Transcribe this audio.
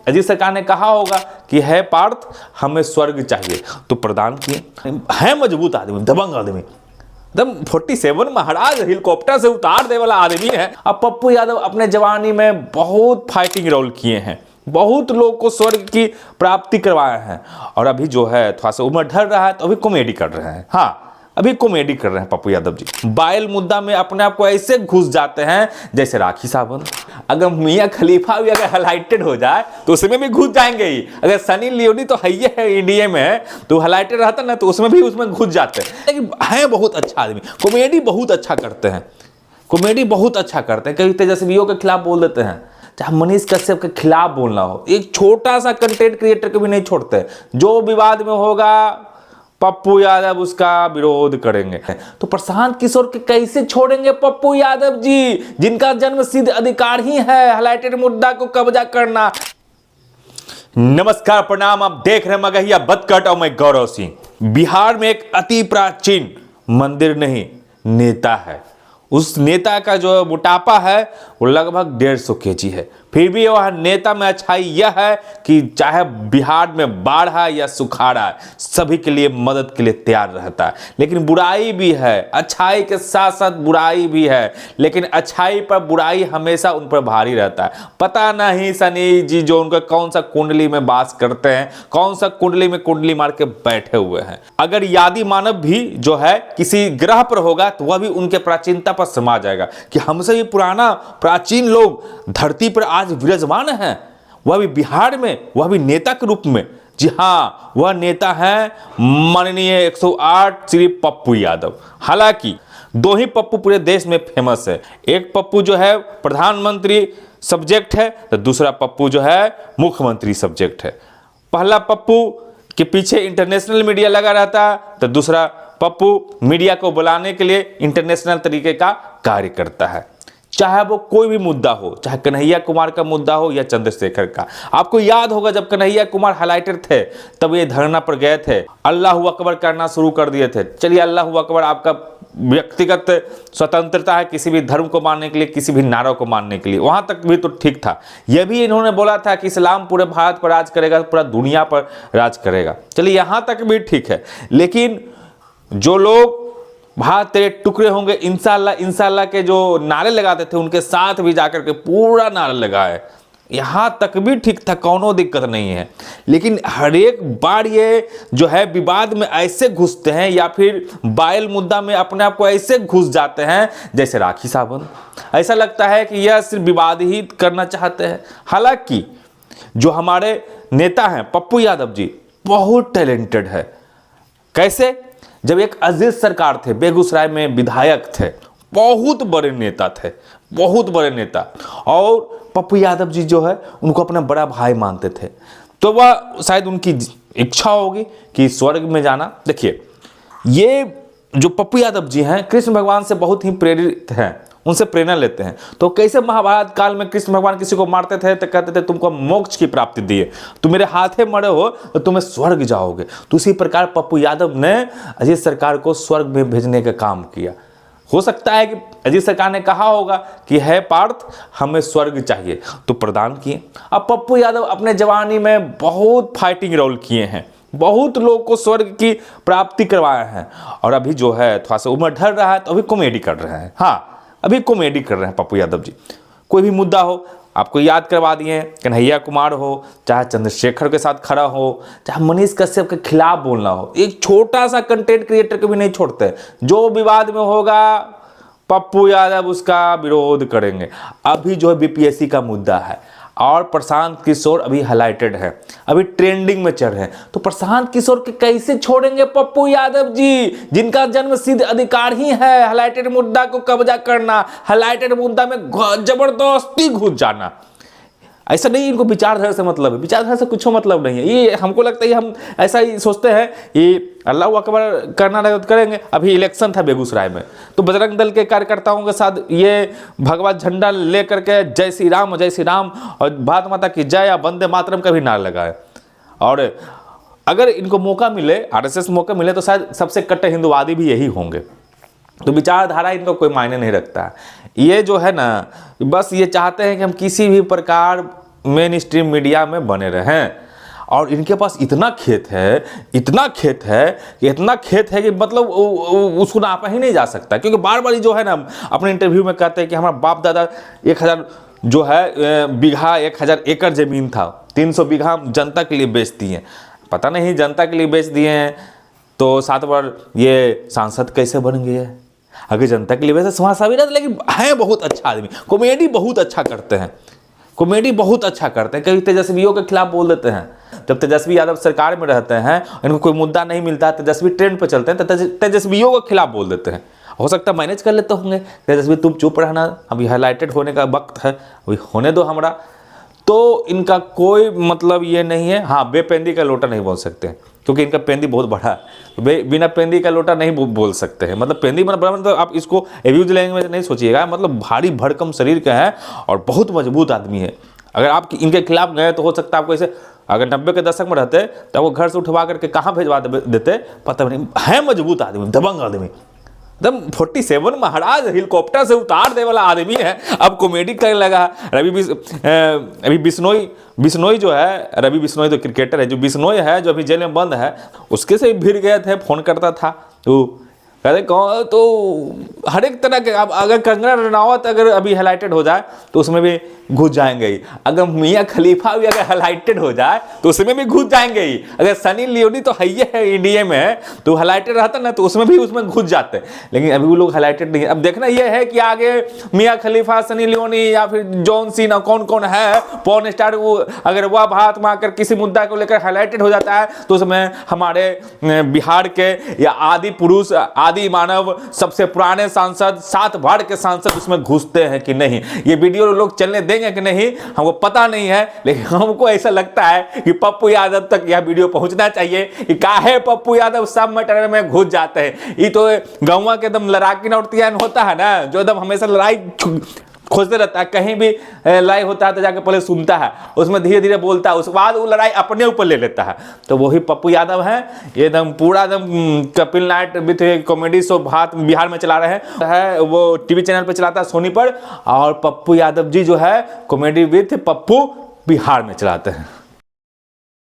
अजीत सरकार ने कहा होगा कि है पार्थ हमें स्वर्ग चाहिए, तो प्रदान किए। है मजबूत आदमी, दबंग आदमी, एकदम 47 महाराज हेलीकॉप्टर से उतार दे वाला आदमी है। अब पप्पू यादव अपने जवानी में बहुत फाइटिंग रोल किए हैं, बहुत लोग को स्वर्ग की प्राप्ति करवाए हैं, और अभी जो है थोड़ा सा उम्र ढल रहा है तो अभी कॉमेडी कर रहे हैं। हाँ, अभी कॉमेडी कर रहे हैं पप्पू यादव जी। बायल मुद्दा में अपने आप को ऐसे घुस जाते हैं जैसे राखी सावंत। अगर मियां खलीफा भी अगर हाईलाइटेड हो जाए तो उसमें भी घुस जाएंगे ही। अगर सनी लियोनी तो है इंडिया में है, तो हाईलाइटेड रहता ना तो उसमें भी उसमें घुस जाते हैं। लेकिन है बहुत अच्छा आदमी, कॉमेडी बहुत अच्छा करते हैं, कॉमेडी बहुत अच्छा करते हैं। कभी तेजस्वियों के खिलाफ बोल देते हैं, चाहे मनीष कश्यप के खिलाफ बोलना हो, एक छोटा सा कंटेंट क्रिएटर को भी नहीं छोड़ते। जो विवाद में होगा पप्पू यादव उसका विरोध करेंगे। तो प्रशांत किशोर के कैसे छोड़ेंगे पप्पू यादव जी, जिनका जन्म सिद्ध अधिकार ही है हाईलाइटेड मुद्दा को कब्जा करना। नमस्कार, प्रणाम, आप देख रहे हैं मगहिया बतकट और मैं गौरव सिंह। बिहार में एक अति प्राचीन मंदिर नहीं नेता है। उस नेता का जो मोटापा है वो लगभग 150 kg है। फिर भी वह नेता में अच्छाई यह है कि चाहे बिहार में बाढ़ है या सुखाड़ है, सभी के लिए मदद के लिए तैयार रहता है। लेकिन बुराई भी है, अच्छाई के साथ साथ बुराई भी है, लेकिन अच्छाई पर बुराई हमेशा उन पर भारी रहता है। पता नहीं शनि जी जो उनका कौन सा कुंडली में वास करते हैं, कौन सा कुंडली में कुंडली मार के बैठे हुए हैं। अगर यादी मानव भी जो है किसी ग्रह पर होगा तो वह भी उनके प्राचीनता पर समा जाएगा कि हमसे भी पुराना प्राचीन लोग धरती पर आज विराजमान हैं, वह भी बिहार में, वह भी नेता के रूप में। जी हाँ, वह नेता है माननीय 108 श्री पप्पू यादव। हालांकि दो ही पप्पू पूरे देश में फेमस है। एक पप्पू जो है प्रधानमंत्री सब्जेक्ट है, तो दूसरा पप्पू जो है मुख्यमंत्री सब्जेक्ट है। पहला पप्पू के पीछे इंटरनेशनल मीडिया लगा रहता है, तो दूसरा पप्पू मीडिया को बुलाने के लिए इंटरनेशनल तरीके का कार्य करता है। चाहे वो कोई भी मुद्दा हो, चाहे कन्हैया कुमार का मुद्दा हो या चंद्रशेखर का। आपको याद होगा जब कन्हैया कुमार हाईलाइटेड थे तब ये धरना पर गए थे, अल्लाह अकबर करना शुरू कर दिए थे। चलिए, अल्लाह अकबर आपका व्यक्तिगत स्वतंत्रता है किसी भी धर्म को मानने के लिए, किसी भी नारा को मानने के लिए, वहां तक भी तो ठीक था। यह भी इन्होंने बोला था कि इस्लाम पूरे भारत पर राज करेगा, पूरा दुनिया पर राज करेगा। चलिए, यहां तक भी ठीक है। लेकिन जो लोग भारत तेरे टुकड़े होंगे इंशाल्लाह इंशाल्लाह के जो नारे लगाते थे, उनके साथ भी जाकर के पूरा नारा लगाए, यहां तक भी ठीक था, कोनो दिक्कत नहीं है। लेकिन हर एक बार ये जो है विवाद में ऐसे घुसते हैं या फिर बायल मुद्दा में अपने आप को ऐसे घुस जाते हैं जैसे राखी सावंत। ऐसा लगता है कि यह सिर्फ विवाद ही करना चाहते हैं। हालांकि जो हमारे नेता हैं पप्पू यादव जी बहुत टैलेंटेड है। कैसे? जब एक अजीत सरकार थे, बेगूसराय में विधायक थे, बहुत बड़े नेता थे, बहुत बड़े नेता, और पप्पू यादव जी जो है उनको अपना बड़ा भाई मानते थे। तो वह शायद उनकी इच्छा होगी कि स्वर्ग में जाना। देखिए, ये जो पप्पू यादव जी हैं कृष्ण भगवान से बहुत ही प्रेरित हैं, उनसे प्रेरणा लेते हैं। तो कैसे महाभारत काल में कृष्ण भगवान किसी को मारते थे तो कहते थे तुमको मोक्ष की प्राप्ति दी है, तुम मेरे हाथे मरे हो तो तुम्हें स्वर्ग जाओगे। तो उसी प्रकार पप्पू यादव ने अजीत सरकार को स्वर्ग में भेजने का काम किया। हो सकता है कि अजीत सरकार ने कहा होगा कि है पार्थ हमें स्वर्ग चाहिए, तो प्रदान किए। अब पप्पू यादव अपने जवानी में बहुत फाइटिंग रोल किए हैं, बहुत लोग को स्वर्ग की प्राप्ति करवाए हैं, और अभी जो है थोड़ा सा उम्र ढल रहा है तो अभी कॉमेडी कर रहे हैं। हाँ, अभी कॉमेडी कर रहे हैं पप्पू यादव जी। कोई भी मुद्दा हो आपको याद करवा दिए, कन्हैया कुमार हो, चाहे चंद्रशेखर के साथ खड़ा हो, चाहे मनीष कश्यप के खिलाफ बोलना हो, एक छोटा सा कंटेंट क्रिएटर को भी नहीं छोड़ते। जो विवाद में होगा पप्पू यादव उसका विरोध करेंगे। अभी जो है बीपीएससी का मुद्दा है और प्रशांत किशोर अभी हाईलाइटेड है, अभी ट्रेंडिंग में चल रहे हैं। तो प्रशांत किशोर के कैसे छोड़ेंगे पप्पू यादव जी, जिनका जन्म सिद्ध अधिकार ही है हाईलाइटेड मुद्दा को कब्जा करना, हाईलाइटेड मुद्दा में जबरदस्ती घुस जाना। ऐसा नहीं इनको विचारधारा से मतलब है, विचारधारा से कुछ मतलब नहीं है। ये हमको लगता है हम ऐसा ही सोचते हैं कि अल्लाह अकबर करना रहे तो करेंगे। अभी इलेक्शन था बेगूसराय में, तो बजरंग दल के कार्यकर्ताओं के साथ ये भगवा झंडा लेकर के जय श्री राम और भारत माता की जय या वंदे मातरम का भी नारा लगाए। और अगर इनको मौका मिले, आरएसएस मौका मिले, तो शायद सबसे कट्टर हिंदुवादी भी यही होंगे। तो विचारधारा इनको कोई मायने नहीं रखता। ये जो है ना, बस ये चाहते हैं कि हम किसी भी प्रकार मेन स्ट्रीम मीडिया में बने रहें। और इनके पास इतना खेत है, इतना खेत है कि मतलब उसको नापा ही नहीं जा सकता, क्योंकि बार बार जो है ना अपने इंटरव्यू में कहते हैं कि हमारा बाप दादा 1000 जो है बीघा 1000 एकड़ जमीन था, 300 बीघा जनता के लिए बेच दिए। पता नहीं जनता के लिए बेच दिए हैं तो 7 बार ये सांसद कैसे बन गए? अगर जनता के लिए वैसे समाज सेवी ना, लेकिन है बहुत अच्छा आदमी, कॉमेडी बहुत अच्छा करते हैं, कॉमेडी बहुत अच्छा करते हैं। कभी तेजस्वियों के खिलाफ बोल देते हैं। जब तेजस्वी यादव सरकार में रहते हैं, इनको कोई मुद्दा नहीं मिलता, तेजस्वी ट्रेंड पे चलते हैं, तो तेजस्वियों के खिलाफ बोल देते हैं। हो सकता है मैनेज कर लेते होंगे, तेजस्वी तुम चुप रहना, अभी हाईलाइटेड होने का वक्त है, अभी होने दो हमरा। तो इनका कोई मतलब ये नहीं है। हाँ, बेपेंदी का लोटा नहीं बोल सकते क्योंकि इनका पेंदी बहुत बड़ा है, बिना पेंदी का लोटा नहीं बोल सकते हैं। मतलब पेंदी मतलब आप इसको एब्यूज लैंग्वेज नहीं सोचिएगा, मतलब भारी भड़कम शरीर का है और बहुत मजबूत आदमी है। अगर आप इनके खिलाफ गए तो हो सकता है आपको ऐसे, अगर 90 के दशक में रहते तो वो घर से उठवा करके कहाँ भेजवा देते पता नहीं। है मजबूत आदमी, दबंग आदमी, एकदम 47 महाराज हेलीकॉप्टर से उतार दे वाला आदमी है। अब कॉमेडी करने लगा। अभी बिश्नोई जो है, रवि बिश्नोई तो क्रिकेटर है, जो बिश्नोई है जो अभी जेल में बंद है, उसके से भिड़ गए थे, फोन करता था तो कहते कौन, तो हर एक तरह के। अब अगर कंगना रनावत अगर अभी हाईलाइटेड हो जाए तो उसमें भी घुस जाएंगे ही। अगर मियाँ खलीफा भी अगर हाईलाइटेड हो जाए तो उसमें भी घुस जाएंगे ही। अगर सनी लियोनी तो है इंडिया में, तो हाईलाइटेड रहता ना तो उसमें घुस जाते, लेकिन अभी वो लोग हाईलाइटेड नहीं है। अब देखना ये है कि आगे मियाँ खलीफा, सनी लियोनी या फिर जॉन सीना, कौन कौन है पॉर्न स्टार, वो अगर वह बात में आकर किसी मुद्दा को लेकर हाईलाइटेड हो जाता है तो उसमें हमारे बिहार के या आदि पुरुष, आदि मानव, सबसे पुराने सांसद, 7 बार के सांसद उसमें घुसते हैं कि नहीं। ये वीडियो लोग चलने देंगे कि नहीं हमको पता नहीं है, लेकिन हमको ऐसा लगता है कि पप्पू यादव तक यह वीडियो पहुंचना चाहिए कि काहे पप्पू यादव सब मैटर में घुस जाते हैं। ये तो गाँव के एकदम लड़ाकी नौटियान होता है ना, जो एकदम हमेशा लड़ाई खोजते रहता है, कहीं भी लड़ाई होता है तो जाके पहले सुनता है, उसमें धीरे धीरे बोलता है, उसके बाद वो लड़ाई अपने ऊपर ले लेता है। तो वही पप्पू यादव है, ये एकदम पूरा एकदम Kapil night with comedy show Bihar में चला रहे हैं, वो टीवी चैनल पे चलाता है सोनी पर, और पप्पू यादव जी जो है कॉमेडी विथ पप्पू बिहार में चलाते हैं।